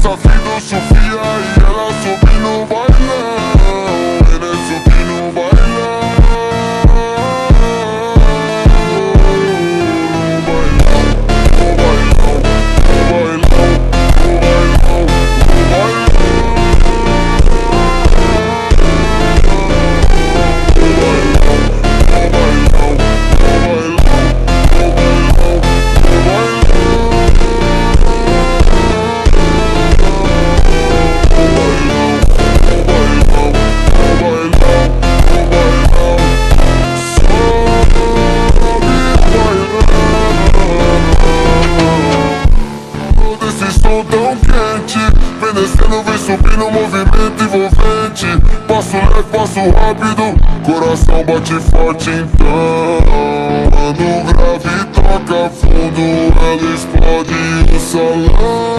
Safido, Sofia e ela sobe no bailão. Ele sobe no bailão. No bailão, no bailão, no bailão, no bailão. Tão quente, vem descendo, vem subindo, movimento envolvente. Passo leve, passo rápido, coração bate forte então. Mano grave, toca fundo, ela explode o salão.